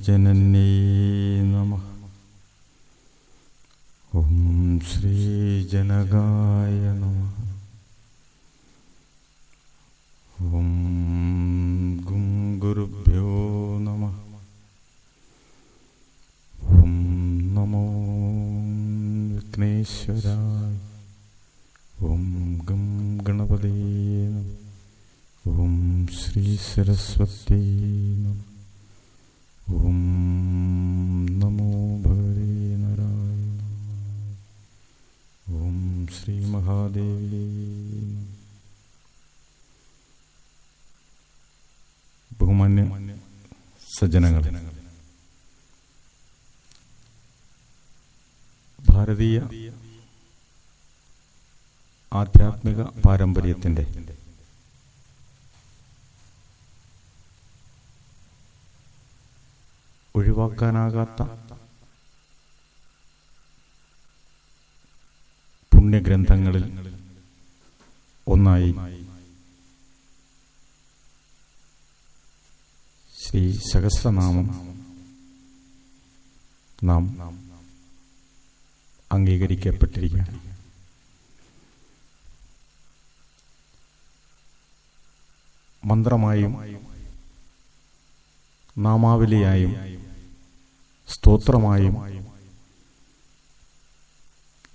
ശ്രീജനന്യേ നമഃ. ഓം ശ്രീജനകായ നമഃ. ഓം ഗും ഗുരുഭ്യോ നമഃ. ഓം നമോ വിഘ്നേശ്വരായ. ഓം ഗം ഗണപതേ നമഃ. ഓം ശ്രീ സരസ്വതീ നമഃ. ഓം നമോ ഭഗവതേ നാരായണ. ഓം ശ്രീ മഹാദേവി. ബഹുമാന്യ സജ്ജനങ്ങൾ, ഭാരതീയ ആധ്യാത്മിക പാരമ്പര്യത്തിൻ്റെ ഒഴിവാക്കാനാകാത്ത പുണ്യഗ്രന്ഥങ്ങളിൽ ഒന്നായി ശ്രീ സഹസ്രനാമം നാം അംഗീകരിക്കപ്പെട്ടിരിക്കുകയാണ്. മന്ത്രമായും നാമാവലിയായും സ്തോത്രമായും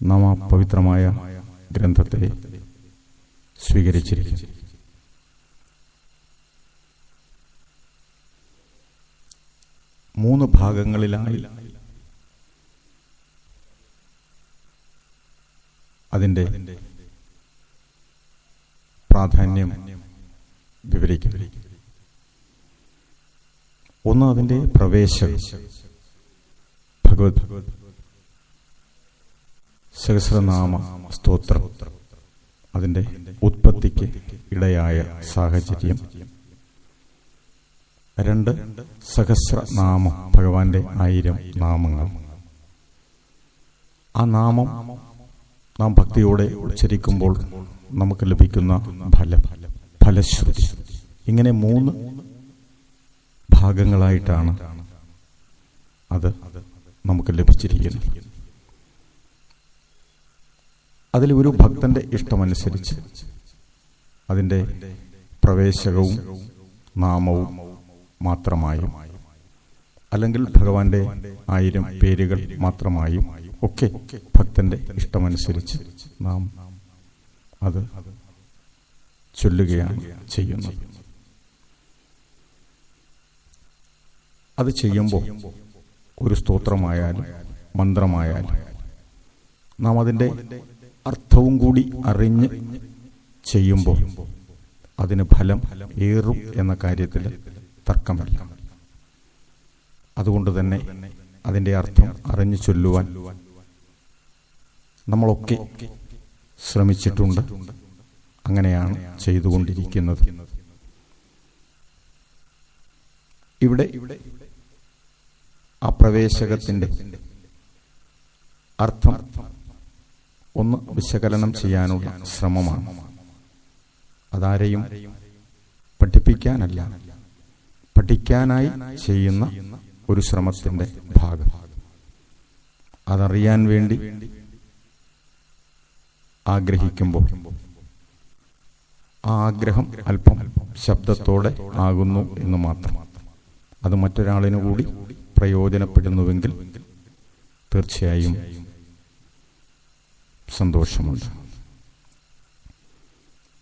നാം ആ പവിത്രമായ ഗ്രന്ഥത്തെ സ്വീകരിച്ചിരിക്കുന്നു. മൂന്ന് ഭാഗങ്ങളിലായി അതിൻ്റെ പ്രാധാന്യം വിവരിക്കുന്നു. ഒന്ന് അതിൻ്റെ പ്രവേശം, ഭഗവത് സഹസ്രനാമ സ്തോത്രം, അതിൻ്റെ ഉത്പത്തിക്ക് ഇടയായ സാഹചര്യം. രണ്ട്, സഹസ്രനാമം, ഭഗവാന്റെ 1000 നാമങ്ങൾ. ആ നാമം നാം ഭക്തിയോടെ ഉച്ചരിക്കുമ്പോൾ നമുക്ക് ലഭിക്കുന്ന ഫലശ്രുതി. ഇങ്ങനെ 3 ഭാഗങ്ങളായിട്ടാണ് അത് നമുക്ക് ലഭിച്ചിരിക്കുന്നത്. അതിൽ ഒരു ഭക്തന്റെ ഇഷ്ടമനുസരിച്ച് അതിൻ്റെ പ്രവേശകവും നാമവും മാത്രമായും, അല്ലെങ്കിൽ ഭഗവാന്റെ 1000 പേരുകൾ മാത്രമായും ഒക്കെ ഭക്തന്റെ ഇഷ്ടമനുസരിച്ച് നാം അത് ചൊല്ലുകയാണ് ചെയ്യുന്നത്. അത് ചെയ്യുമ്പോൾ ഒരു സ്തോത്രമായാലും മന്ത്രമായാലും നാം അതിൻ്റെ അർത്ഥവും കൂടി അറിഞ്ഞ് ചെയ്യുമ്പോൾ അതിന് ഫലം ഏറും എന്ന കാര്യത്തിൽ തർക്കമില്ല. അതുകൊണ്ട് തന്നെ അതിൻ്റെ അർത്ഥം അറിഞ്ഞു ചൊല്ലുവാൻ നമ്മളൊക്കെ ശ്രമിച്ചിട്ടുണ്ട്. അങ്ങനെയാണ് ചെയ്തുകൊണ്ടിരിക്കുന്നത്. ഇവിടെ ആ പ്രവേശകത്തിൻ്റെ അർത്ഥം ഒന്ന് വിശകലനം ചെയ്യാനുള്ള ശ്രമമാണ്. അതാരെയും പഠിപ്പിക്കാനല്ല, പഠിക്കാനായി ചെയ്യുന്ന ഒരു ശ്രമത്തിൻ്റെ ഭാഗം. അതറിയാൻ വേണ്ടി ആഗ്രഹിക്കുമ്പോൾ ആ ആഗ്രഹം അല്പം ശബ്ദത്തോടെ ആകുന്നു എന്ന് മാത്രം. അത് മറ്റൊരാളിനു കൂടി പ്രയോജനപ്പെടുന്നുവെങ്കിൽ തീർച്ചയായും സന്തോഷമുണ്ട്.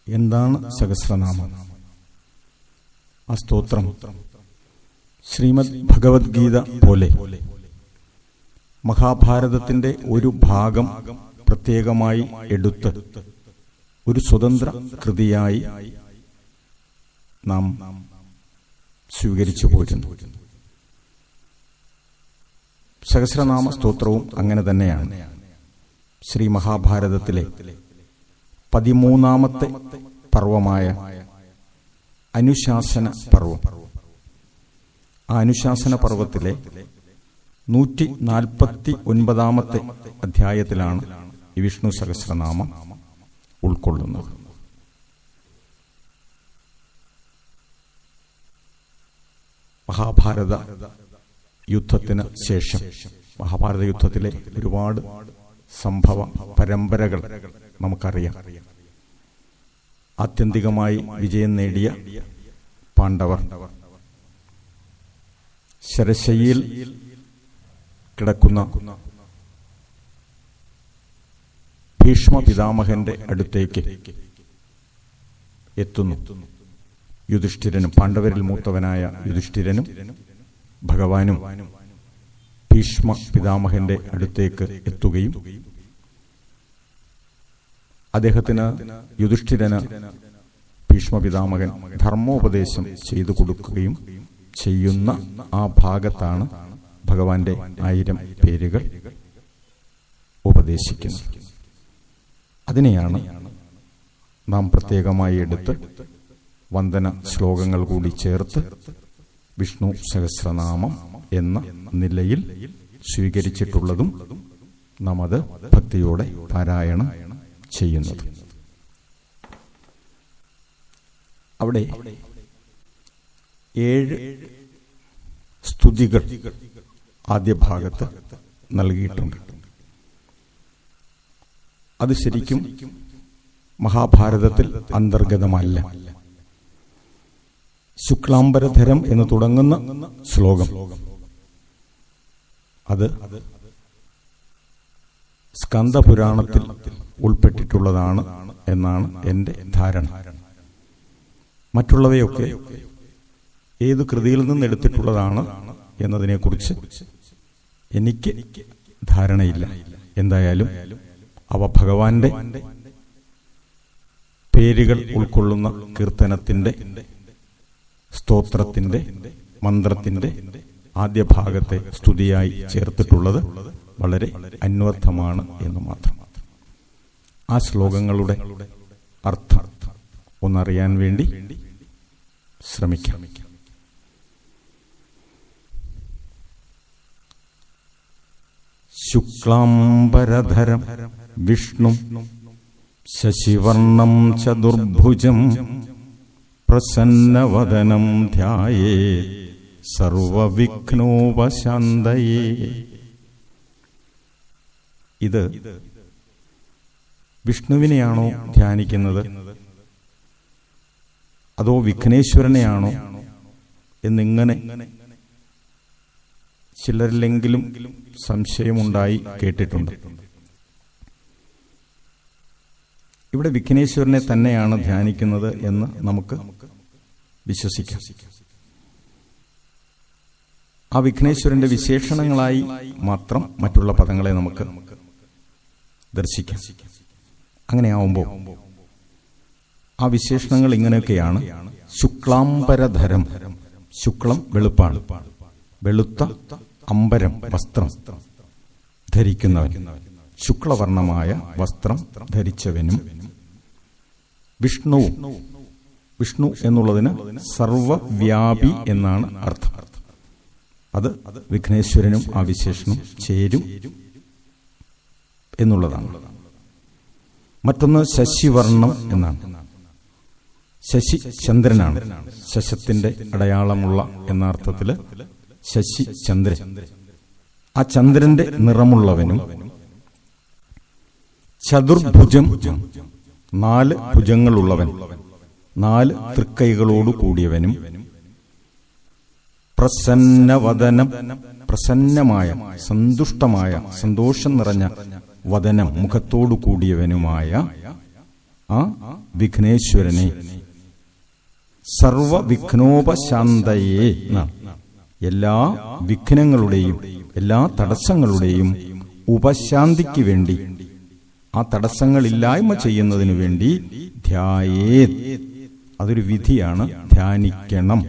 എന്താണ് സഹസ്രനാമം? ആ സ്തോത്രം ശ്രീമദ് ഭഗവത്ഗീത പോലെ മഹാഭാരതത്തിന്റെ ഒരു ഭാഗം പ്രത്യേകമായി എടുത്ത് ഒരു സ്വതന്ത്ര കൃതിയായി നാം സ്വീകരിച്ചു പോരുന്നു. സഹസ്രനാമ സ്തോത്രവും അങ്ങനെ തന്നെയാണ്. ശ്രീ മഹാഭാരതത്തിലെ 13ാമത്തെ പർവമായ അനുശാസന പർവം. ആ അനുശാസന പർവത്തിലെ 149ാമത്തെ അധ്യായത്തിലാണ് ഈ വിഷ്ണു സഹസ്രനാമം ഉൾക്കൊള്ളുന്നത്. മഹാഭാരത യുദ്ധത്തിന് ശേഷം മഹാഭാരത യുദ്ധത്തിലെ ഒരുപാട് സംഭവ പരമ്പരകൾ നമുക്കറിയാം. ആത്യന്തികമായി വിജയം നേടിയ പാണ്ഡവർ ശരശയ്യയിൽ കിടക്കുന്ന ഭീഷ്മ പിതാമഹന്റെ അടുത്തേക്ക് എത്തുന്നു. യുധിഷ്ഠിരനും, പാണ്ഡവരിൽ മൂത്തവനായ യുധിഷ്ഠിരനും ഭഗവാനും ഭീഷ്മ പിതാമഹന്റെ അടുത്തേക്ക് എത്തുകയും അദ്ദേഹത്തിന്, യുധിഷ്ഠിരന് ഭീഷ്മ പിതാമഹൻ ധർമ്മോപദേശം ചെയ്തു കൊടുക്കുകയും ചെയ്യുന്ന ആ ഭാഗത്താണ് ഭഗവാന്റെ 1000 പേരുകൾ ഉപദേശിക്കുന്നത്. അതിനെയാണ് നാം പ്രത്യേകമായി എടുത്ത് വന്ദന ശ്ലോകങ്ങൾ കൂടി ചേർത്ത് വിഷ്ണു സഹസ്രനാമം എന്ന നിലയിൽ സ്വീകരിച്ചിട്ടുള്ളതും നാം അത് ഭക്തിയോടെ പാരായണം ചെയ്യുന്നത്. അവിടെ 7 സ്തുതികൾ ആദ്യ ഭാഗത്ത് നൽകിയിട്ടുണ്ട്. അത് ശരിക്കും മഹാഭാരതത്തിൽ അന്തർഗതമല്ല. ശുക്ലാംബരധരം എന്ന് തുടങ്ങുന്ന ശ്ലോകം അത് സ്കന്ദപുരാണത്തിൽ ഉൾപ്പെട്ടിട്ടുള്ളതാണ് എന്നാണ് എൻ്റെ ധാരണ. മറ്റുള്ളവയൊക്കെ ഏത് കൃതിയിൽ നിന്ന് എടുത്തിട്ടുള്ളതാണ് എന്നതിനെക്കുറിച്ച് എനിക്ക് ധാരണയില്ല. എന്തായാലും അവ ഭഗവാന്റെ പേരുകൾ ഉൾക്കൊള്ളുന്ന കീർത്തനത്തിന്റെ, സ്തോത്രത്തിന്റെ, മന്ത്രത്തിന്റെ ആദ്യ ഭാഗത്തെ സ്തുതിയായി ചേർത്തിട്ടുള്ളത് വളരെ അന്വർത്ഥമാണ് എന്ന് മാത്രം. ആ ശ്ലോകങ്ങളുടെ അർത്ഥം ഒന്നറിയാൻ വേണ്ടി ശ്രമിക്കാം. ശുക്ലാംബരധരം വിഷ്ണു ശശിവർണം ചതുർഭുജം പ്രസന്നവദനം ധ്യായേ സർവവിഘ്നോപശാന്തയേ. ഇത് വിഷ്ണുവിനെയാണോ ധ്യാനിക്കുന്നത് അതോ വിഘ്നേശ്വരനെയാണോ എന്നിങ്ങനെ ചിലരിലെങ്കിലും സംശയമുണ്ടായി കേട്ടിട്ടുണ്ട്. ഇവിടെ വിഘ്നേശ്വരനെ തന്നെയാണ് ധ്യാനിക്കുന്നത് എന്ന് നമുക്ക് വിശ്വസിക്കാം. ആ വിഘ്നേശ്വരന്റെ വിശേഷണങ്ങളായി മാത്രം മറ്റുള്ള പദങ്ങളെ നമുക്ക് ദർശിക്കാം. അങ്ങനെയാവുമ്പോൾ ആ വിശേഷണങ്ങൾ ഇങ്ങനെയൊക്കെയാണ്. ശുക്ലാംബരധരം, ശുക്ലം വെളുപ്പാണ്, വെളുത്ത അംബരം വസ്ത്രം ധരിക്കുന്നവൻ, ശുക്ലവർണമായ വസ്ത്രം ധരിച്ചവനും. വിഷ്ണുവും, വിഷ്ണു എന്നുള്ളതിന് സർവവ്യാപി എന്നാണ് അർത്ഥം. അത് വിഘ്നേശ്വരനും ആ വിശേഷണം ചേരും എന്നുള്ളതാണ്. മറ്റൊന്ന് ശശിവർണം എന്നാണ്. ശശി ചന്ദ്രനാണ്, ശശത്തിന്റെ അടയാളമുള്ള എന്ന അർത്ഥത്തില് ശശി ചന്ദ്രൻ. ആ ചന്ദ്രന്റെ നിറമുള്ളവനും. ചതുർഭുജം, 4 ഭുജങ്ങളുള്ളവൻ, 4 തൃക്കൈകളോടു കൂടിയവനും. പ്രസന്നവദനം, പ്രസന്നമായ, സന്തുഷ്ടമായ, സന്തോഷം നിറഞ്ഞ വദനം, മുഖത്തോടു കൂടിയവനുമായ ആ വിഘ്നേശ്വരനെ. സർവവിഘ്നോപശാന്തയേ, എല്ലാ വിഘ്നങ്ങളുടെയും എല്ലാ തടസ്സങ്ങളുടെയും ഉപശാന്തിക്ക് വേണ്ടി, ആ തടസ്സങ്ങളില്ലായ്മ ചെയ്യുന്നതിനു വേണ്ടി ധ്യായേ, അതൊരു വിധിയാണ്, ധ്യാനിക്കണം.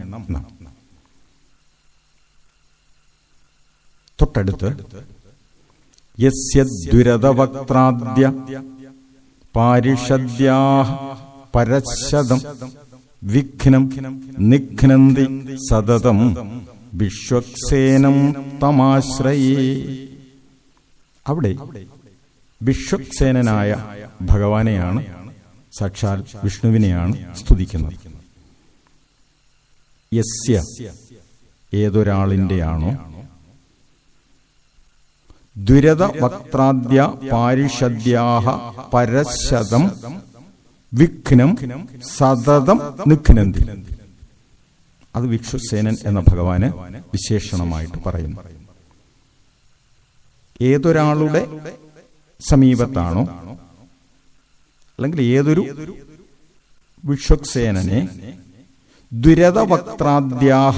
തൊട്ടടുത്ത് യസ്യ ദ്വിരദവക്ത്രാദ്യ പാരിഷദ്യാഃ പരശതം വിഘ്നം നിഘ്നന്തി സതതം വിശ്വക്സേനം തമാശ്രയേ. അവിടെ വിശ്വക്സേനനായ ഭഗവാനെയാണ്, സാക്ഷാൽ വിഷ്ണുവിനെയാണ് സ്തുതിക്കുന്നത്. യസ്യ, ഏതൊരാളിൻ്റെയാണോ, ദ്വിരദവക്ത്രാദ്യ പാരിഷദ്യാഹ പരശതം വിഘ്നം സതതം നിഘ്നന്തി. അത് വിക്ഷുസേനൻ എന്ന ഭഗവാന് വിശേഷണമായിട്ട് പറയുന്നു. ഏതൊരാളുടെ സമീപത്താണോ അല്ലെങ്കിൽ ഏതൊരു വിക്ഷുസേനനെ ദ്വിരദവക്ത്രാദ്യാഹ,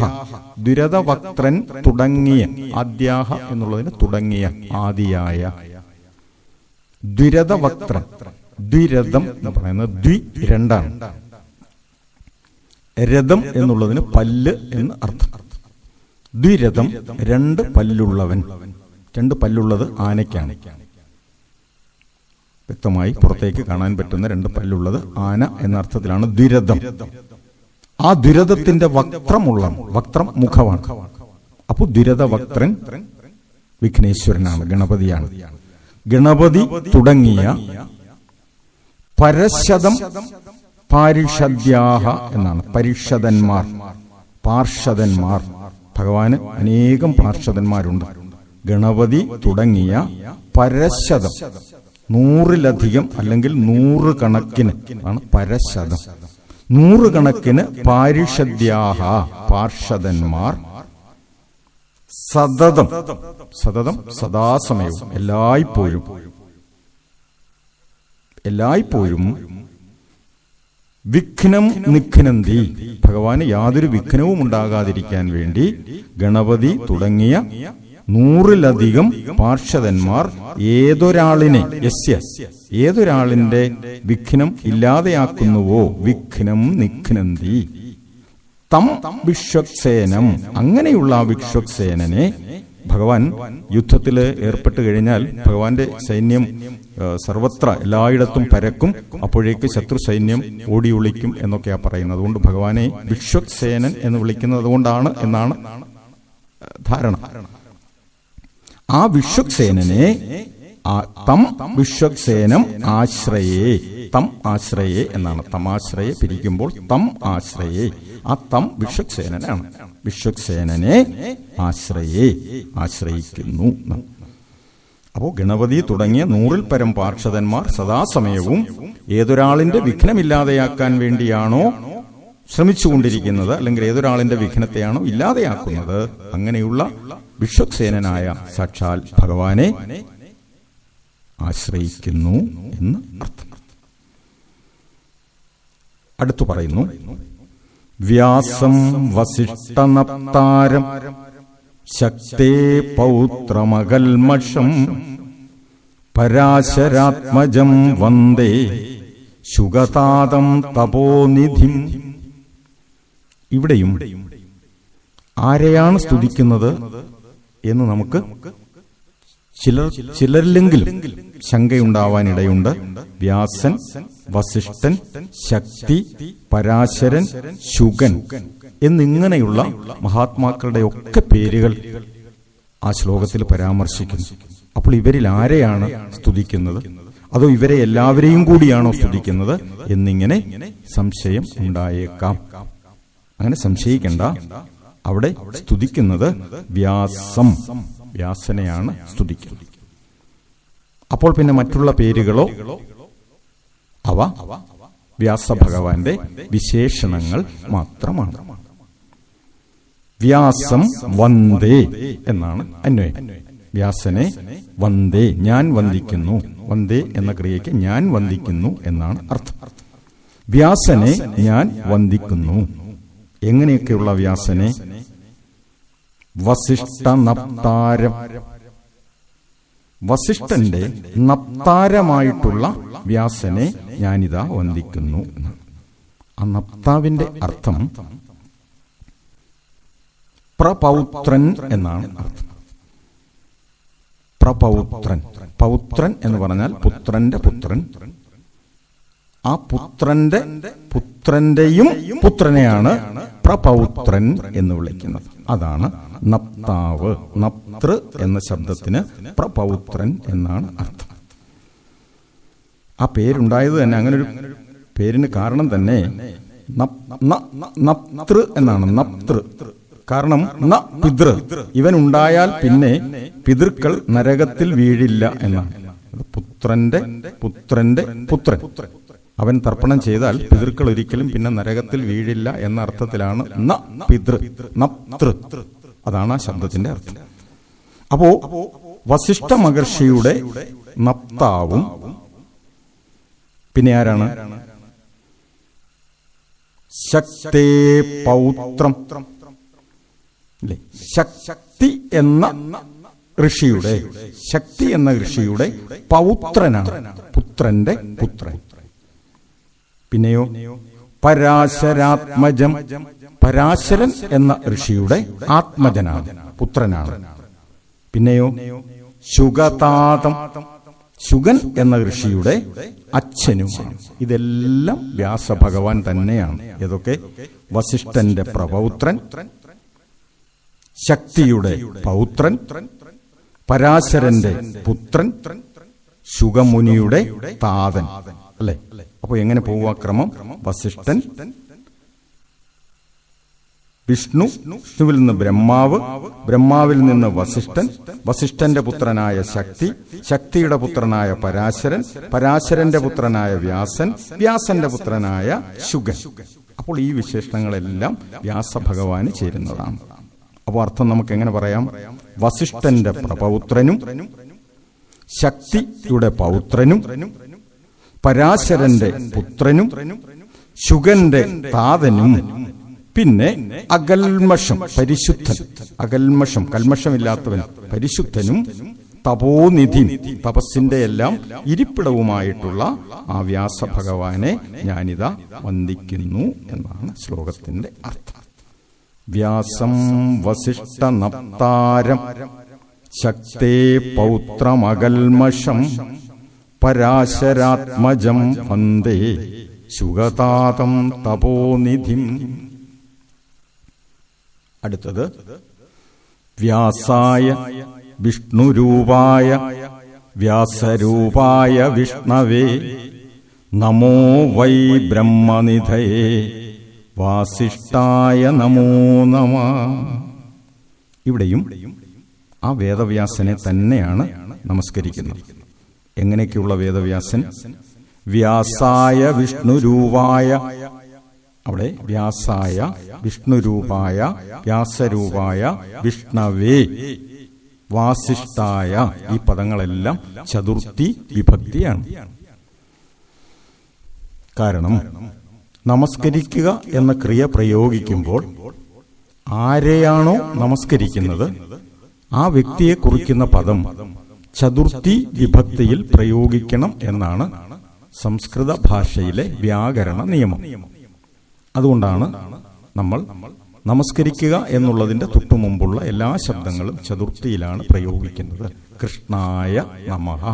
ദ്വിരദവക്ത്രൻ തുടങ്ങിയ, ആദ്യാഹ എന്നുള്ളതിന് തുടങ്ങിയ, ആദിയായ, ദ്വിരദവക്ത്രൻ, ദ്വിരഥം എന്ന് പറയുന്നത് ദ്വി രണ്ടാണ്, രഥം എന്നുള്ളതിന് പല്ല് എന്ന് അർത്ഥം. ദ്വിരഥം രണ്ട് പല്ലുള്ളവൻ, രണ്ട് പല്ലുള്ളത് ആനയ്ക്കാണ്. വ്യക്തമായി പുറത്തേക്ക് കാണാൻ പറ്റുന്ന രണ്ട് പല്ലുള്ളത് ആന എന്ന അർത്ഥത്തിലാണ് ദ്വിരഥം. ആ ദ്വിരഥത്തിന്റെ വക്ത്രമുള്ള, വക്ത്രം മുഖമാണ്. അപ്പോൾ ദ്വിരഥവക്ത്രൻ വിഘ്നേശ്വരനാണ്, ഗണപതിയാണ്. ഗണപതി തുടങ്ങിയ പരശതം പാരിഷദ്യാഹ എന്നാണ്. പരിഷദന്മാർ, പാർഷദന്മാർ. ഭഗവാന് അനേകം പാർഷദന്മാരുണ്ട്. ഗണപതി തുടങ്ങിയ പരശതം, 100-ലധികം അല്ലെങ്കിൽ 100 കണക്കിന് ആണ് പരശതം. 100 കണക്കിന് പാരിഷദ്യാഹ, പാർഷദന്മാർ, സതതം, സതതം സദാസമയവും, എല്ലായ്പ്പോഴും, എല്ലായ്പ്പോഴും വിഘ്നം നിഘ്നന്തി, ഭഗവാന് യാതൊരു വിഘ്നവും ഉണ്ടാകാതിരിക്കാൻ വേണ്ടി ഗണപതി തുടങ്ങിയ 100-ലധികം പാർഷദന്മാർ ഏതൊരാളിനെ, ഏതൊരാളിന്റെ വിഘ്നം ഇല്ലാതെയാക്കുന്നുവോ, വിഘ്നം നിഘ്നന്തി തം വിശ്വക്സേനം, അങ്ങനെയുള്ള ആ വിശ്വക്സേനനെ ഭഗവാൻ യുദ്ധത്തിൽ ഏർപ്പെട്ട് കഴിഞ്ഞാൽ ഭഗവാന്റെ സൈന്യം സർവത്ര എല്ലായിടത്തും പരക്കും. അപ്പോഴേക്ക് ശത്രു സൈന്യം ഓടി ഒളിക്കും എന്നൊക്കെയാ പറയുന്നത്. അതുകൊണ്ട് ഭഗവാനെ വിശ്വക്സേനൻ എന്ന് വിളിക്കുന്നത് കൊണ്ടാണ് എന്നാണ് ധാരണ. ആ വിശ്വക്സേനനെ തം വിശ്വക്സേനം ആശ്രയേ, തം ആശ്രയേ എന്നാണ്. തമാശ്രയെ പിരിക്കുമ്പോൾ തം ആശ്രയേ, ആ തം വിശ്വക്സേനനാണ്. വിശ്വക്സേനനെ ആശ്രയേ, ആശ്രയിക്കുന്നു. അപ്പോ ഗണപതി തുടങ്ങിയ 100-ൽ പരം പാർഷദന്മാർ സദാസമയവും ഏതൊരാളിന്റെ വിഘ്നമില്ലാതെയാക്കാൻ വേണ്ടിയാണോ ശ്രമിച്ചുകൊണ്ടിരിക്കുന്നത്, അല്ലെങ്കിൽ ഏതൊരാളിന്റെ വിഘ്നത്തെയാണോ ഇല്ലാതെയാക്കുന്നത്, അങ്ങനെയുള്ള വിശ്വക്സേനനായ സാക്ഷാൽ ഭഗവാനെ ആശ്രയിക്കുന്നു എന്ന് അർത്ഥം. അടുത്തു പറയുന്നു, വ്യാസം വസിഷ്ഠനപ്താരം ശക്തേ പൗത്രമകൽമഷം പരാശരാത്മജം വന്ദേ ശുഗതാതം തപോനിധിം. ഇവിടെയും ആരെയാണ് സ്തുതിക്കുന്നത് എന്ന് നമുക്ക് ചിലരിലെങ്കിലും ശങ്കയുണ്ടാവാനിടയുണ്ട്. വ്യാസൻ, വസിഷ്ഠൻ, ശക്തി, പരാശരൻ, ശുഗൻ എന്നിങ്ങനെയുള്ള മഹാത്മാക്കളുടെ ഒക്കെ പേരുകൾ ആ ശ്ലോകത്തിൽ പരാമർശിക്കുന്നു. അപ്പോൾ ഇവരിൽ ആരെയാണ് സ്തുതിക്കുന്നത്, അതോ ഇവരെ എല്ലാവരെയും കൂടിയാണോ സ്തുതിക്കുന്നത് എന്നിങ്ങനെ സംശയം ഉണ്ടായേക്കാം. അങ്ങനെ സംശയിക്കേണ്ട. അവിടെ സ്തുതിക്കുന്നത് വ്യാസം, വ്യാസനെയാണ് സ്തുതിക്കുന്നത്. അപ്പോൾ പിന്നെ മറ്റുള്ള പേരുകളോ അവ വ്യാസഭഗവാന്റെ വിശേഷണങ്ങൾ മാത്രമാണ്. വ്യാസം വന്ദേ എന്നാണ് അന്വയം. വ്യാസനെ വന്ദേ, ഞാൻ വന്ദിക്കുന്നു. വന്ദേ എന്ന ക്രിയയ്ക്ക് ഞാൻ വന്ദിക്കുന്നു എന്നാണ് അർത്ഥം. വ്യാസനെ ഞാൻ വന്ദിക്കുന്നു. എങ്ങനെയൊക്കെയുള്ള വ്യാസനെ? വസിഷ്ഠ നപ്താരം, വസിഷ്ഠന്റെ നപ്താരമായിട്ടുള്ള വ്യാസനെ ഞാനിതാ വന്ദിക്കുന്നു. ആ നപ്താവിന്റെ അർത്ഥം പ്രപൗത്രൻ എന്നാണ് അർത്ഥം. പ്രപൗത്രൻ, പൗത്രൻ എന്ന് പറഞ്ഞാൽ പുത്രന്റെ പുത്രൻ. ആ പുത്രന്റെയും പുത്രനെയാണ് പ്രപൗത്രൻ എന്ന് വിളിക്കുന്നത്. അതാണ് നപ്താവ്. നപ്തൃ എന്ന ശബ്ദത്തിന് പ്രപൗത്രൻ എന്നാണ് അർത്ഥം. ആ പേരുണ്ടായത് തന്നെ, അങ്ങനെ ഒരു പേരിന് കാരണം തന്നെ നപ്തൃ എന്നാണ്. നപ്തൃ കാരണം ന പിതൃ, ഇവൻ ഉണ്ടായാൽ പിന്നെ പിതൃക്കൾ നരകത്തിൽ വീഴില്ല എന്നാണ്. പുത്രന്റെ പുത്രന്റെ പുത്രൻ അവൻ തർപ്പണം ചെയ്താൽ പിതൃക്കൾ ഒരിക്കലും പിന്നെ നരകത്തിൽ വീഴില്ല എന്ന അർത്ഥത്തിലാണ് ന പിതൃ നതൃ. അതാണ് ആ ശബ്ദത്തിന്റെ അർത്ഥം. അപ്പോ വസിഷ്ഠ മഹർഷിയുടെ നപ്താവും പിന്നെ ആരാണ്? ശക്തേ പൗത്രം അല്ലേ? ശക്തി എന്ന ഋഷിയുടെ, ശക്തി എന്ന ഋഷിയുടെ പൗത്രനാണ്, പുത്രന്റെ പുത്രൻ. പിന്നെയോ പരാശരാത്മജം, പരാശരൻ എന്ന ഋഷിയുടെ ആത്മജനാണ്, പുത്രനാണ്. പിന്നെയോ ശുഗതാതം, ശുഗൻ എന്ന ഋഷിയുടെ അച്ഛനുമാണ്. ഇതെല്ലാം വ്യാസഭഗവാൻ തന്നെയാണ്. ഏതൊക്കെ? വസിഷ്ഠന്റെ പ്രപൗത്രൻ, ശക്തിയുടെ പൗത്രൻ, പരാശരന്റെ പുത്രൻ, ശുഗമുനിയുടെ താതൻ. അല്ലെ? അപ്പൊ എങ്ങനെ പോവുക ക്രമം? വസിഷ്ഠൻ, വിഷ്ണു, വിഷ്ണുവിൽ നിന്ന് ബ്രഹ്മാവ്, ബ്രഹ്മാവിൽ നിന്ന് വസിഷ്ഠൻ, വസിഷ്ഠന്റെ പുത്രനായ ശക്തി, ശക്തിയുടെ പുത്രനായ പരാശരൻ, പരാശരന്റെ പുത്രനായ വ്യാസൻ, വ്യാസന്റെ പുത്രനായ ശുഗൻ. അപ്പോൾ ഈ വിശേഷണങ്ങളെല്ലാം വ്യാസഭഗവാന് ചേരുന്നതാണ്. അപ്പോൾ അർത്ഥം നമുക്ക് എങ്ങനെ പറയാം? വസിഷ്ഠന്റെ പ്രപൗത്രനും ശക്തിയുടെ പൗത്രനും പരാശരന്റെ പുത്രനും ശുഗന്റെ താതനും പിന്നെ അകൽമഷം പരിശുദ്ധൻ, അകൽമഷം കൽമഷമില്ലാത്തവൻ പരിശുദ്ധനും തപോനിധി തപസ്സിന്റെ എല്ലാം ഇരിപ്പിടവുമായിട്ടുള്ള ആ വ്യാസഭഗവാനെ ഞാനിതാ വന്ദിക്കുന്നു എന്നാണ് ശ്ലോകത്തിന്റെ അർത്ഥം. വ്യാസം വസിഷ്ഠ നപ്താരം ശക്തേ പൗത്രമകൽമഷം പരാശരാത്മജം വന്ദേ ശുഗതാതം തപോനിധിം. അടുത്തത് വ്യാസായ വിഷ്ണുരൂപായ വ്യാസരൂപായ വിഷ്ണവേ നമോ വൈ ബ്രഹ്മനിധയേ വാസിഷ്ഠായ നമോ നമഃ. ഇവിടെയും ആ വേദവ്യാസനെ തന്നെയാണ് നമസ്കരിക്കുന്നത്. എങ്ങനെയൊക്കെയുള്ള വേദവ്യാസൻ? വ്യാസായ വിഷ്ണുരൂപായ, അവിടെ വ്യാസായ വിഷ്ണുരൂപായ വ്യാസരൂപായ വിഷ്ണവേ വാസിഷ്ഠായ, ഈ പദങ്ങളെല്ലാം ചതുർത്ഥി വിഭക്തിയാണ്. കാരണം നമസ്കരിക്കുക എന്ന ക്രിയ പ്രയോഗിക്കുമ്പോൾ ആരെയാണോ നമസ്കരിക്കുന്നത് ആ വ്യക്തിയെ കുറിക്കുന്ന പദം ചതുർത്ഥി വിഭക്തിയിൽ പ്രയോഗിക്കണം എന്നാണ് സംസ്കൃത ഭാഷയിലെ വ്യാകരണ നിയമം. അതുകൊണ്ടാണ് നമ്മൾ നമസ്കരിക്കുക എന്നുള്ളതിന്റെ തൊട്ടുമുമ്പുള്ള എല്ലാ ശബ്ദങ്ങളും ചതുർത്ഥിയിലാണ് പ്രയോഗിക്കുന്നത്. കൃഷ്ണായ നമഃ,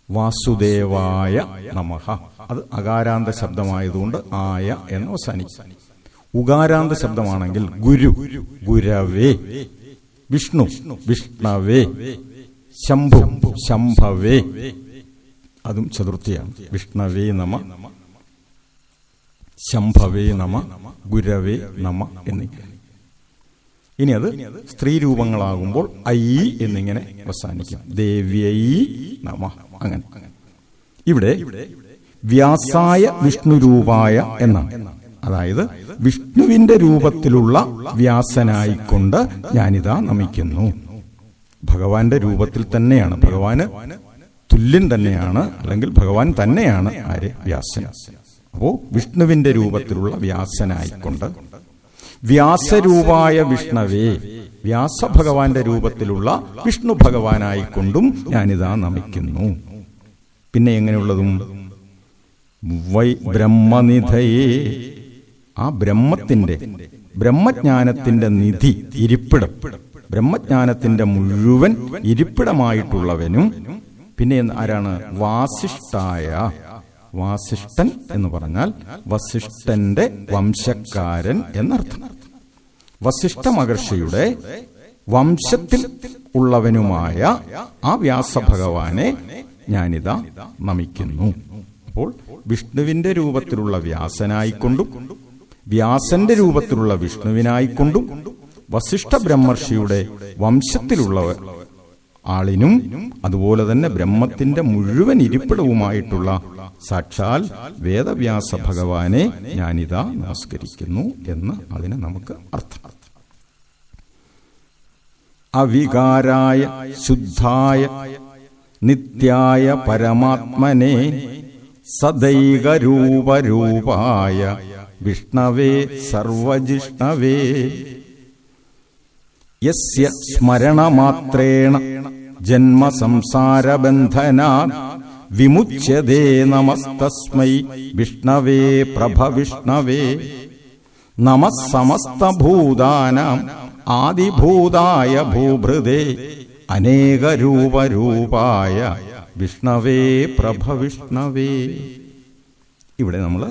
വാസുദേവായ നമഃ. അത് അകാരാന്ത ശബ്ദമായതുകൊണ്ട് ആയ എന്ന് അവസാനിക്കും. ഉകാരാന്ത ശബ്ദമാണെങ്കിൽ ഗുരു, ഗുരവേ, വിഷ്ണു, വിഷ്ണവേ, ശംഭു, ശംഭവേ, അതും ചതുർത്ഥിയാണ്. വിഷ്ണവേ നമ, ശംഭവേ നമ, ഗുരവേ നമ എന്നിങ്ങനെ. ഇനി അത് സ്ത്രീ രൂപങ്ങളാകുമ്പോൾ ഐ എന്നിങ്ങനെ അവസാനിക്കും. ദേവ്യൈ നമ. അങ്ങനെ ഇവിടെ വ്യാസായ വിഷ്ണുരൂപായ എന്നാണ്. അതായത് വിഷ്ണുവിന്റെ രൂപത്തിലുള്ള വ്യാസനായിക്കൊണ്ട് ഞാനിതാ നമിക്കുന്നു. ഭഗവാന്റെ രൂപത്തിൽ തന്നെയാണ്, ഭഗവാന് തുല്യൻ തന്നെയാണ്, അല്ലെങ്കിൽ ഭഗവാൻ തന്നെയാണ് ആര്? വ്യാസൻ. അപ്പോ വിഷ്ണുവിന്റെ രൂപത്തിലുള്ള വ്യാസനായിക്കൊണ്ട് വ്യാസരൂപായ വിഷ്ണവേ, വ്യാസഭഗവാന്റെ രൂപത്തിലുള്ള വിഷ്ണു ഭഗവാനായിക്കൊണ്ടും ഞാനിതാ നമിക്കുന്നു. പിന്നെ എങ്ങനെയുള്ളതും വൈ ബ്രഹ്മനിധയേ, ആ ബ്രഹ്മത്തിന്റെ, ബ്രഹ്മജ്ഞാനത്തിന്റെ നിധി, ഇരിപ്പിടം, ബ്രഹ്മജ്ഞാനത്തിന്റെ മുഴുവൻ ഇരിപ്പിടമായിട്ടുള്ളവനും. പിന്നെ ആരാണ്? വാസിഷ്ഠായ. വാസിഷ്ഠൻ എന്ന് പറഞ്ഞാൽ വസിഷ്ഠന്റെ വംശക്കാരൻ എന്നർത്ഥം. വസിഷ്ഠ മഹർഷിയുടെ വംശത്തിൽ ഉള്ളവനുമായ ആ വ്യാസഭഗവാനെ ഞാനിതാ നമിക്കുന്നു. അപ്പോൾ വിഷ്ണുവിന്റെ രൂപത്തിലുള്ള വ്യാസനായിക്കൊണ്ടും വ്യാസന്റെ രൂപത്തിലുള്ള വിഷ്ണുവിനായിക്കൊണ്ടും വസിഷ്ഠ ബ്രഹ്മർഷിയുടെ വംശത്തിലുള്ള ആളിനും അതുപോലെ തന്നെ ബ്രഹ്മത്തിന്റെ മുഴുവൻ ഇരിപ്പിടവുമായിട്ടുള്ള സാക്ഷാൽ വേദവ്യാസ ഭഗവാനെ ഞാനിതാ നമസ്കരിക്കുന്നു എന്ന് അതിന് നമുക്ക് അർത്ഥം. അവികാരായ ശുദ്ധായ നിത്യായ പരമാത്മനെ സദൈകരൂപരൂപായ വിഷ്ണവേ സർവജിഷ്ണവേ യസ്യ സ്മരണമാത്രേണ ജന്മസംസാരബന്ധനാത് വിമുച്യതേ നമസ്തസ്മൈ വിഷ്ണവേ പ്രഭവിഷ്ണവേ നമഃ സമസ്തഭൂതാനാം ആദിഭൂതായ ഭൂഭൃതേ അനേകരൂപരൂപായ വിഷ്ണവേ പ്രഭവിഷ്ണവേ. ഇവിടെ നമ്മൾ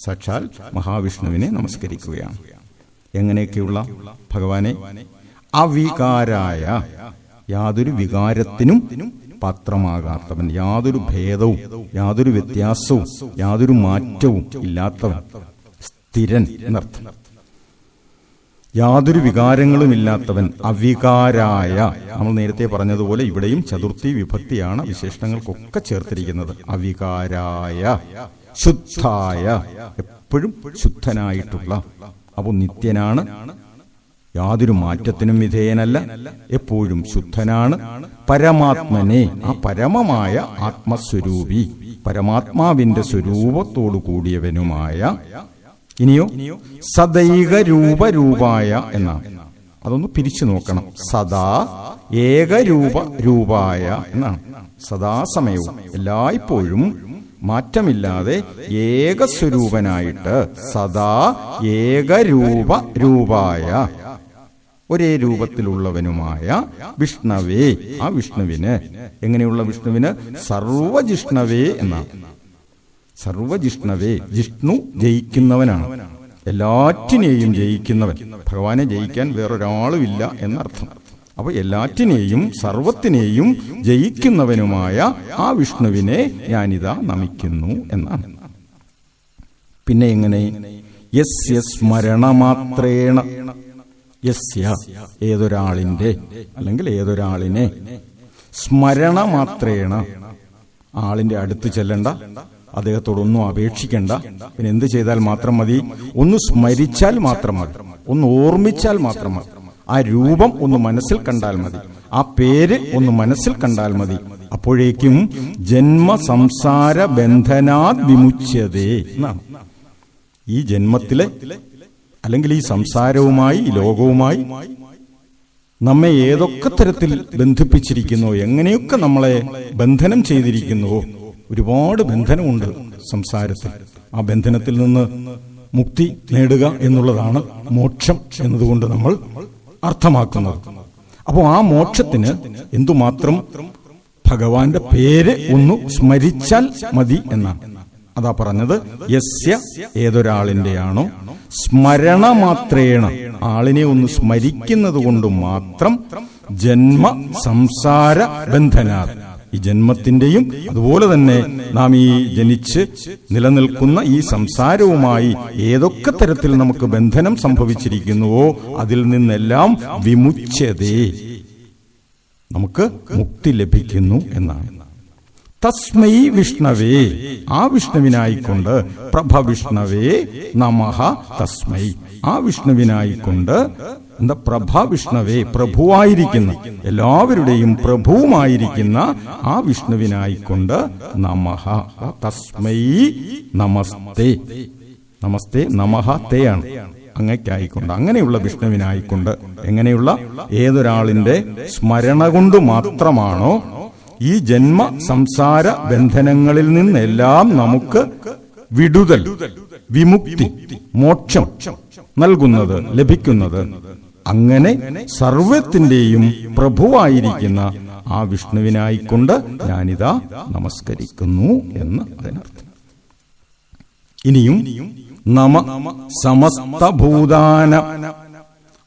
സാക്ഷാൽ മഹാവിഷ്ണുവിനെ നമസ്കരിക്കുകയാണ്. എങ്ങനെയൊക്കെയുള്ള ഭഗവാനെ? അവികാരായ, യാതൊരു വികാരത്തിനും പാത്രമാകാത്തവൻ, യാതൊരു ഭേദവും യാതൊരു വ്യത്യാസവും യാതൊരു മാറ്റവും ഇല്ലാത്തവൻ, സ്ഥിരൻ എന്നർത്ഥം. യാതൊരു വികാരങ്ങളും ഇല്ലാത്തവൻ, അവികാരായ. നമ്മൾ നേരത്തെ പറഞ്ഞതുപോലെ ഇവിടെയും ചതുർത്ഥി വിഭക്തിയാണ് വിശേഷണങ്ങൾക്കൊക്കെ ചേർത്തിരിക്കുന്നത്. അവികാരായ, ശുദ്ധായ, എപ്പോഴും ശുദ്ധനായിട്ടുള്ള. അപ്പോൾ നിത്യനാണ്, യാതൊരു മാറ്റത്തിനും വിധേയനല്ല, എപ്പോഴും ശുദ്ധനാണ്. പരമാത്മനെ, ആ പരമമായ ആത്മസ്വരൂപി, പരമാത്മാവിന്റെ സ്വരൂപത്തോടു കൂടിയവനുമായ. ഇനിയോ സദൈകരൂപരൂപായ എന്നാണ്. അതൊന്ന് പിരിച്ചു നോക്കണം. സദാ ഏകരൂപരൂപായ എന്നാണ്. സദാസമയവും എല്ലായ്പ്പോഴും മാറ്റമില്ലാതെ ഏകസ്വരൂപനായിട്ട് സദാ ഏകരൂപരൂപായ, ഒരേ രൂപത്തിലുള്ളവനുമായ വിഷ്ണവേ, ആ വിഷ്ണുവിന്. എങ്ങനെയുള്ള വിഷ്ണുവിന്? സർവജിഷ്ണവേ എന്നാണ്. സർവജിഷ്ണവേ, ജിഷ്ണു ജയിക്കുന്നവനാണ്, എല്ലാറ്റിനെയും ജയിക്കുന്നവൻ. ഭഗവാനെ ജയിക്കാൻ വേറൊരാളുമില്ല എന്നർത്ഥം. അപ്പൊ എല്ലാറ്റിനെയും സർവത്തിനെയും ജയിക്കുന്നവനുമായ ആ വിഷ്ണുവിനെ ഞാനിതാ നമിക്കുന്നു എന്നാണ്. പിന്നെ എങ്ങനെ? യസ്യ സ്മരണമാത്രേണ, യസ്യ ഏതൊരാളിന്റെ അല്ലെങ്കിൽ ഏതൊരാളിനെ, സ്മരണമാത്രേണ, ആളിന്റെ അടുത്ത് ചെല്ലണ്ട, അദ്ദേഹത്തോടൊന്നും അപേക്ഷിക്കണ്ട. പിന്നെ എന്ത് ചെയ്താൽ മാത്രം മതി? ഒന്ന് സ്മരിച്ചാൽ മാത്രം മതി, ഒന്ന് ഓർമ്മിച്ചാൽ മാത്രം മതി. ആ രൂപം ഒന്ന് മനസ്സിൽ കണ്ടാൽ മതി, ആ പേര് ഒന്ന് മനസ്സിൽ കണ്ടാൽ മതി. അപ്പോഴേക്കും ജന്മ സംസാര ബന്ധനാത് വിമുച്യതേ എന്നാണ്. ഈ ജന്മത്തിലെ അല്ലെങ്കിൽ ഈ സംസാരവുമായി, ഈ ലോകവുമായി നമ്മെ ഏതൊക്കെ തരത്തിൽ ബന്ധിപ്പിച്ചിരിക്കുന്നുവോ, എങ്ങനെയൊക്കെ നമ്മളെ ബന്ധനം ചെയ്തിരിക്കുന്നുവോ, ഒരുപാട് ബന്ധനമുണ്ട് സംസാരത്തിൽ. ആ ബന്ധനത്തിൽ നിന്ന് മുക്തി നേടുക എന്നുള്ളതാണ് മോക്ഷം എന്നതുകൊണ്ട് നമ്മൾ അർത്ഥമാക്കുന്നത്. അപ്പോൾ ആ മോക്ഷത്തിന് എന്തുമാത്രം? ഭഗവാന്റെ പേര് ഒന്ന് സ്മരിച്ചാൽ മതി എന്നാണ്. അതാ പറഞ്ഞത്, യസ്യ ഏതൊരാളിന്റെയാണോ, സ്മരണമാത്രേണ, ആളിനെ ഒന്ന് സ്മരിക്കുന്നത് കൊണ്ട് മാത്രം, ജന്മ സംസാര ബന്ധനാ, ഈ ജന്മത്തിന്റെയും അതുപോലെ തന്നെ നാം ഈ ജനിച്ച് നിലനിൽക്കുന്ന ഈ സംസാരവുമായി ഏതൊക്കെ തരത്തിൽ നമുക്ക് ബന്ധനം സംഭവിച്ചിരിക്കുന്നുവോ അതിൽ നിന്നെല്ലാം വിമുച്യതേ, നമുക്ക് മുക്തി ലഭിക്കുന്നു എന്നാണ്. തസ്മൈ വിഷ്ണവേ, ആ വിഷ്ണുവിനായിക്കൊണ്ട്, പ്രഭവിഷ്ണവേ നമഃ തസ്മൈ, ആ വിഷ്ണുവിനായിക്കൊണ്ട്, എന്താ? പ്രഭവിഷ്ണവേ, പ്രഭുവായിരിക്കുന്ന, എല്ലാവരുടെയും പ്രഭുവുമായിരിക്കുന്ന ആ വിഷ്ണുവിനായിക്കൊണ്ട് നമഃ തസ്മൈ നമസ്തേ. നമസ്തേ നമഃ തേയാണ്, അങ്ങയ്ക്കായിക്കൊണ്ട്, അങ്ങനെയുള്ള വിഷ്ണുവിനായിക്കൊണ്ട്. എങ്ങനെയുള്ള? ഏതൊരാളിന്റെ സ്മരണ കൊണ്ട് മാത്രമാണോ ഈ ജന്മ സംസാര ബന്ധനങ്ങളിൽ നിന്നെല്ലാം നമുക്ക് വിടുതൽ, വിമുക്തി, മോക്ഷം നൽകുന്നത്, ലഭിക്കുന്നത്, അങ്ങനെ സർവത്തിന്റെയും പ്രഭുവായിരിക്കുന്ന ആ വിഷ്ണുവിനായിക്കൊണ്ട് ഞാനിതാ നമസ്കരിക്കുന്നു എന്ന് അതിനർത്ഥം. ഇനിയും നമ സമസ്തഭൂതാന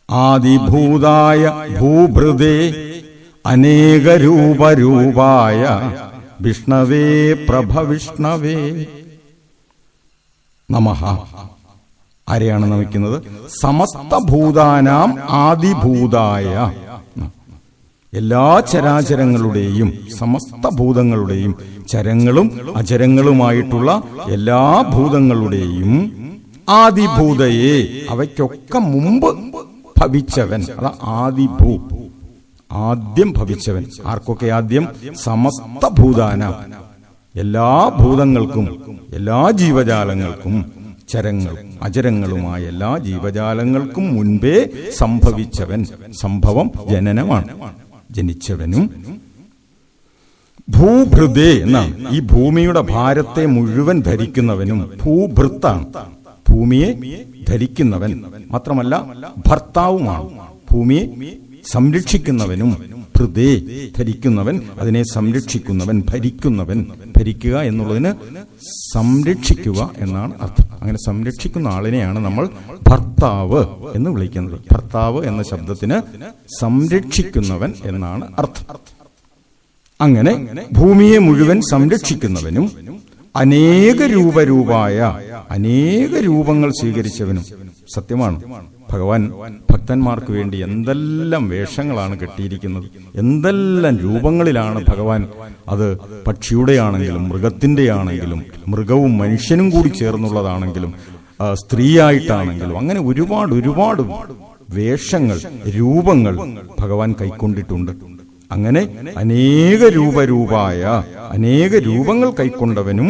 ആദിഭൂതായ ഭൂഭൃതേ അനേകരൂപരൂപായ വിഷ്ണവേ പ്രഭവിഷ്ണവേ നമഃ. ആരെയാണ് നമിക്കുന്നത്? സമസ്ത ഭൂതാനാം ആദിഭൂതായ, എല്ലാ ചരാചരങ്ങളുടെയും സമസ്ത ഭൂതങ്ങളുടെയും ചരങ്ങളും അചരങ്ങളുമായിട്ടുള്ള എല്ലാ ഭൂതങ്ങളുടെയും ആദിഭൂതയെ, അവയ്ക്കൊക്കെ മുമ്പ് ഭവിച്ചവൻ. അതാ ആദിഭൂ, ആദ്യം ഭവിച്ചവൻ. ആർക്കൊക്കെ ആദ്യം? സമസ്ത ഭൂതാന, എല്ലാ ഭൂതങ്ങൾക്കും എല്ലാ ജീവജാലങ്ങൾക്കും ചരങ്ങളും അചരങ്ങളുമായ എല്ലാ ജീവജാലങ്ങൾക്കും മുൻപേ സംഭവിച്ചവൻ. സംഭവം ജനനമാണ്, ജനിച്ചവനും. ഭൂഭൃതേ എന്നാണ്, ഈ ഭൂമിയുടെ ഭാരത്തെ മുഴുവൻ ധരിക്കുന്നവനും. ഭൂഭൃത്താണ്, ഭൂമിയെ ധരിക്കുന്നവൻ. മാത്രമല്ല ഭർത്താവുമാണ്, ഭൂമിയെ സംരക്ഷിക്കുന്നവനും. ഭൃതേ ധരിക്കുന്നവൻ, അതിനെ സംരക്ഷിക്കുന്നവൻ, ഭരിക്കുന്നവൻ. ഭരിക്കുക എന്നുള്ളതിന് സംരക്ഷിക്കുക എന്നാണ് അർത്ഥം. അങ്ങനെ സംരക്ഷിക്കുന്ന ആളിനെയാണ് നമ്മൾ ഭർത്താവ് എന്ന് വിളിക്കുന്നത്. ഭർത്താവ് എന്ന ശബ്ദത്തിന് സംരക്ഷിക്കുന്നവൻ എന്നാണ് അർത്ഥം. അങ്ങനെ ഭൂമിയെ മുഴുവൻ സംരക്ഷിക്കുന്നവനും അനേക രൂപരൂപായ, അനേക രൂപങ്ങൾ സ്വീകരിച്ചവനും. സത്യമാണ്, ഭഗവാൻ ഭക്തന്മാർക്ക് വേണ്ടി എന്തെല്ലാം വേഷങ്ങളാണ് കെട്ടിയിരിക്കുന്നത്, എന്തെല്ലാം രൂപങ്ങളിലാണ് ഭഗവാൻ. അത് പക്ഷിയുടെ ആണെങ്കിലും മൃഗത്തിന്റെ ആണെങ്കിലും, മൃഗവും മനുഷ്യനും കൂടി ചേർന്നുള്ളതാണെങ്കിലും, സ്ത്രീയായിട്ടാണെങ്കിലും, അങ്ങനെ ഒരുപാട് ഒരുപാട് വേഷങ്ങൾ, രൂപങ്ങൾ ഭഗവാൻ കൈക്കൊണ്ടിട്ടുണ്ട്. അങ്ങനെ അനേക രൂപരൂപായ, അനേക രൂപങ്ങൾ കൈക്കൊണ്ടവനും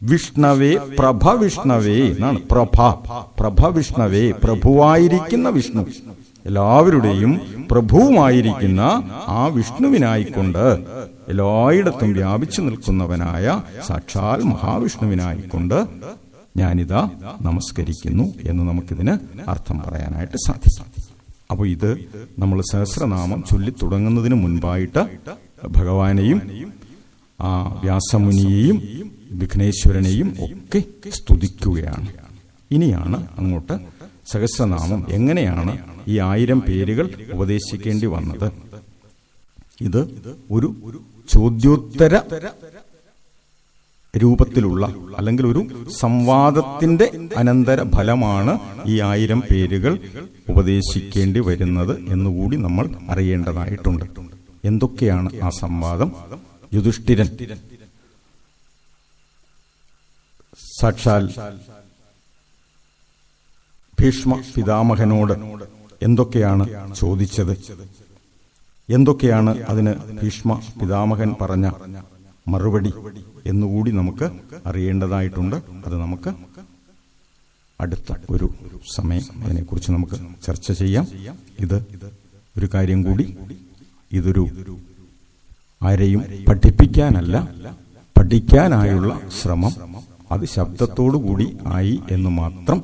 വിഷ്ണവേ, പ്രഭ വിഷ്ണവേ എന്നാണ്. പ്രഭ വിഷ്ണവേ, പ്രഭുവായിരിക്കുന്ന വിഷ്ണു, എല്ലാവരുടെയും പ്രഭുവുമായിരിക്കുന്ന ആ വിഷ്ണുവിനായിക്കൊണ്ട്, എല്ലായിടത്തും വ്യാപിച്ചു നിൽക്കുന്നവനായ സാക്ഷാൽ മഹാവിഷ്ണുവിനായിക്കൊണ്ട് ഞാനിതാ നമസ്കരിക്കുന്നു എന്ന് നമുക്കിതിന് അർത്ഥം പറയാനായിട്ട് സാധിക്കും. അപ്പോൾ ഇത് നമ്മൾ സഹസ്രനാമം ചൊല്ലിത്തുടങ്ങുന്നതിന് മുൻപായിട്ട് ഭഗവാനെയും ആ വ്യാസമുനിയെയും വിഘ്നേശ്വരനെയും ഒക്കെ സ്തുതിക്കുകയാണ്. ഇനിയാണ് അങ്ങോട്ട് സഹസ്രനാമം എങ്ങനെയാണ് ഈ 1000 പേരുകൾ ഉപദേശിക്കേണ്ടി വന്നത്. ഇത് ഒരു ചോദ്യോത്തര രൂപത്തിലുള്ള, അല്ലെങ്കിൽ ഒരു സംവാദത്തിന്റെ അനന്തര ഫലമാണ് ഈ 1000 പേരുകൾ ഉപദേശിക്കേണ്ടി വരുന്നത് എന്നുകൂടി നമ്മൾ അറിയേണ്ടതായിട്ടുണ്ട്. എന്തൊക്കെയാണ് ആ സംവാദം? യുധിഷ്ഠിരൻ സാക്ഷാൽ ഭീഷ്മ പിതാമഹനോട് എന്തൊക്കെയാണ് ചോദിച്ചത്, എന്തൊക്കെയാണ് അതിന് ഭീഷ്മ പിതാമഹൻ പറഞ്ഞ മറുപടി എന്നുകൂടി നമുക്ക് അറിയേണ്ടതായിട്ടുണ്ട്. അത് നമുക്ക് അടുത്ത ഒരു സമയം അതിനെക്കുറിച്ച് നമുക്ക് ചർച്ച ചെയ്യാം. ഇത് ഒരു കാര്യം കൂടി, ഇതൊരു ആരെയും പഠിപ്പിക്കാനല്ല, പഠിക്കാനായുള്ള ശ്രമം. അത് ശബ്ദത്തോടുകൂടി ആയി എന്ന് മാത്രം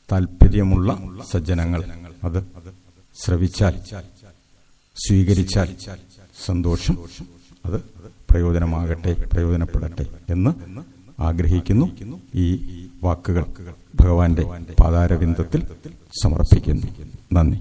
താല്പര്യമുള്ള സജ്ജനങ്ങൾ അത് ശ്രവിച്ചാൽ, സ്വീകരിച്ചാൽ സന്തോഷം. അത് പ്രയോജനമാകട്ടെ, പ്രയോജനപ്പെടട്ടെ എന്ന് ആഗ്രഹിക്കുന്നു. ഈ വാക്കുകൾ ഭഗവാന്റെ പാതാരവിന്ദത്തിൽ സമർപ്പിക്കുന്നു. നന്ദി.